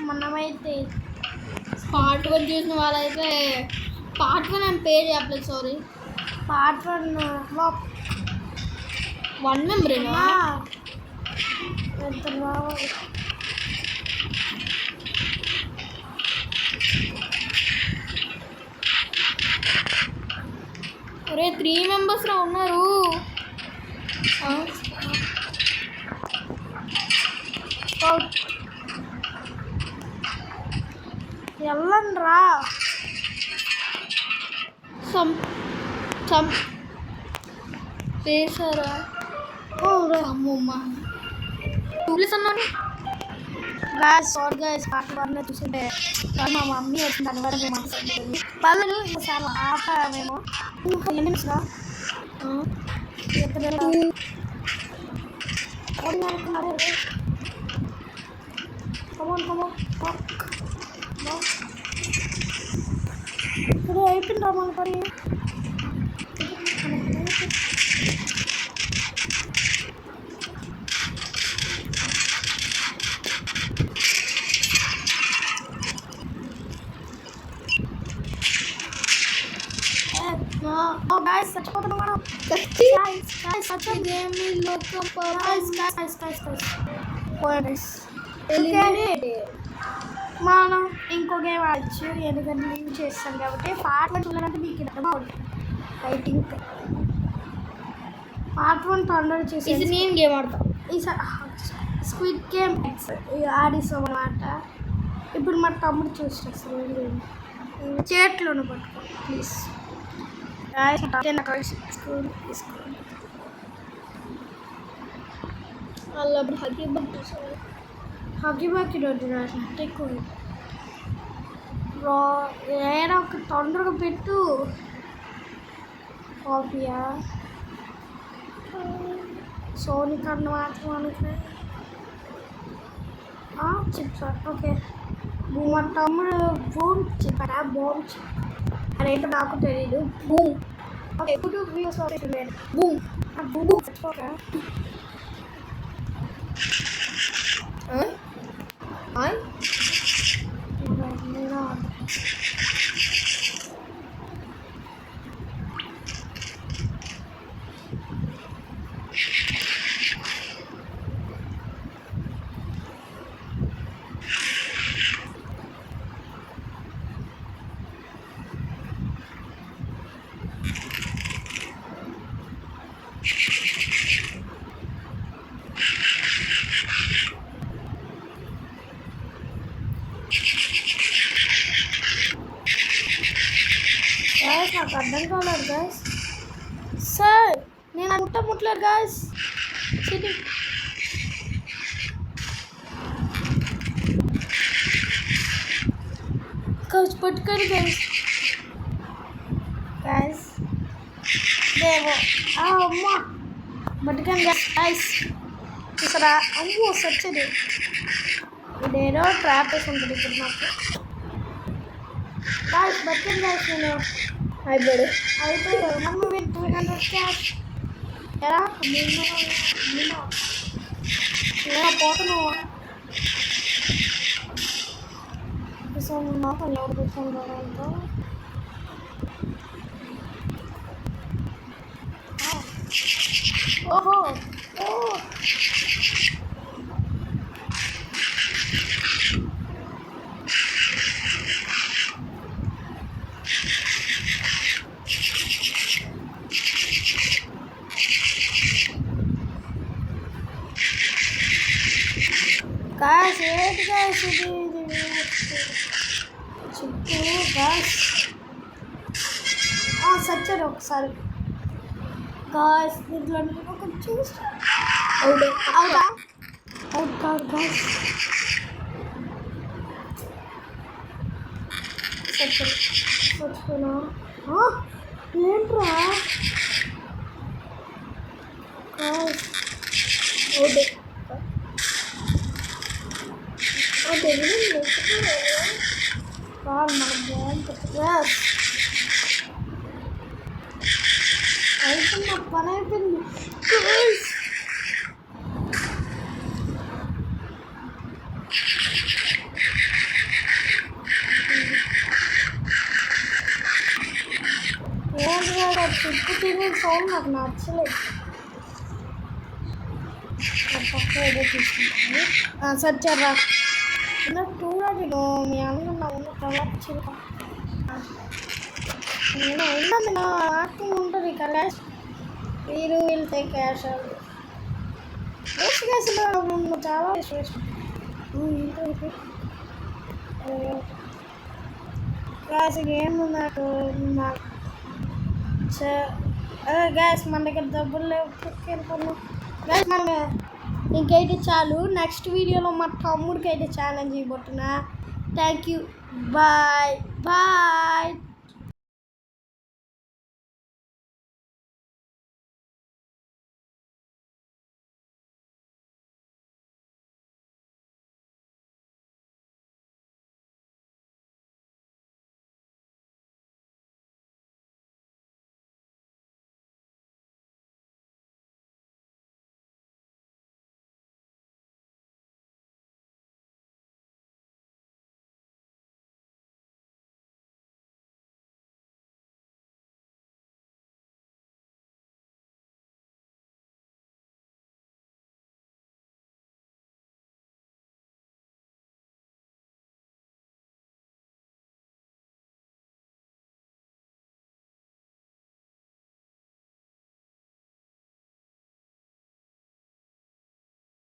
మనమైతే పార్ట్ 1 చూసిన వాళ్ళైతే పార్ట్ 1 అని పేరు చెప్పలేదు. సారీ, పార్ట్ 1లో 1 మెంబరేనా ఎంత రావాలి. అరే 3 మెంబర్స్ రా ఉన్నారు. వెళ్ళండి రా. చేశారా అమ్మమ్మ టూరిస్ అన్నాడు. గాయస్ సారీ గాయస్, పార్ట్ 1 చూసింటే మా మమ్మీ వచ్చింది దాని వరకు మాట్లాడుతుంది. వాళ్ళు ఇంకోసారి ఆపామేమో. ఎన్ని నిమిషం ఇప్పుడు అయిపోయిందా మన పని. guys, చచ్చిపోతున్నాం మనం. సచ్ గేమింగ్ లోకం మనం ఇంకో గేమ్ ఆడచ్చు. ఎందుకంటే లీవ్ చేస్తాం కాబట్టి పార్ట్ 1 చూడాలంటే మీకు అర్థం అవుతుంది. ఐ థింక్ పార్ట్ 1 తొందరగా చేసి ఇది నేను గేమ్ ఆడతాం. ఈసారి స్క్విడ్ గేమ్ ఆడిస్తాం అన్నమాట. ఇప్పుడు మా తమ్ముడు చూసేస్తారు. చేతిలోనే పట్టుకో ప్లీజ్. స్కూల్ వాళ్ళు అప్పుడు హకీబాక్ చూసారు. హకీబాక్ ఈరోజు ఎక్కువ ఏడా ఒక తొందరగా పెట్టు. కాఫీయా సోనీ కన్నా మాత్రం అనుకునే చిప్స్. ఓకే మా తమ్ముడు బూమ్ చెప్పారా? బూమ్ అదేంటో నాకు తెలీదు. Boom okay YouTube videos boom boom చచ్చిపోతా. నాకు అర్థం కాలేదు గాయస్. సార్ నేను ముట్టలేదు గాయస్. పట్టుకొని గాయస్ గాయస్ దేవో అమ్మ పట్టుకొని గాయస్. ఇక్కడ అమ్మో సచ్చది ఇదేదో ట్రాప్ వేసి ఉంటుంది ఇప్పుడు నాకు. గాయస్ పట్టుకొని గాయస్ నేను అయిపోయాడు. మమ్మీ మీరు 200 క్యాష్ ఎలా పోతున్నావా? మాకు ఎవరు కూర్చుంటారంట. ఓహో ఓ guys, ఏంటి guys ఇది చుట్టూ guys సచ్చారు ఒకసారి guys. దీంట్లో ఒక చూస్తా అవుతా అవుట్ కాదు guys. సచ్చిపోనా ఏంట్రా guys. అవుట్ కాదు మన బాగుంటుంది. అయిపోయింది నా పని అయిపోయింది. ఏంటి చుట్టూ తిరిగిన సౌండ్ నాకు నచ్చలేదు. పక్క ఏదో తీసుకుంటాను సచ్చారా టూరాజులో మీ అన్న ఉన్న ప్రవర్తి నేను ఉన్నది నా యాక్టింగ్ ఉంటుంది కదా మీరు వెళ్తే క్యాష్ వేస్ట్ చాలా వేస్ట్ గ్యాస్ ఏం నాకు అదే గ్యాస్ మన దగ్గర డబ్బులు లేవు వెళ్ళిపోతున్నాం గ్యాస్ మన ఇంకైతే చాలు. నెక్స్ట్ వీడియోలో మా తమ్ముడికి అయితే ఛాలెంజ్ ఇవ్వబోతున్నా. Thank you bye bye.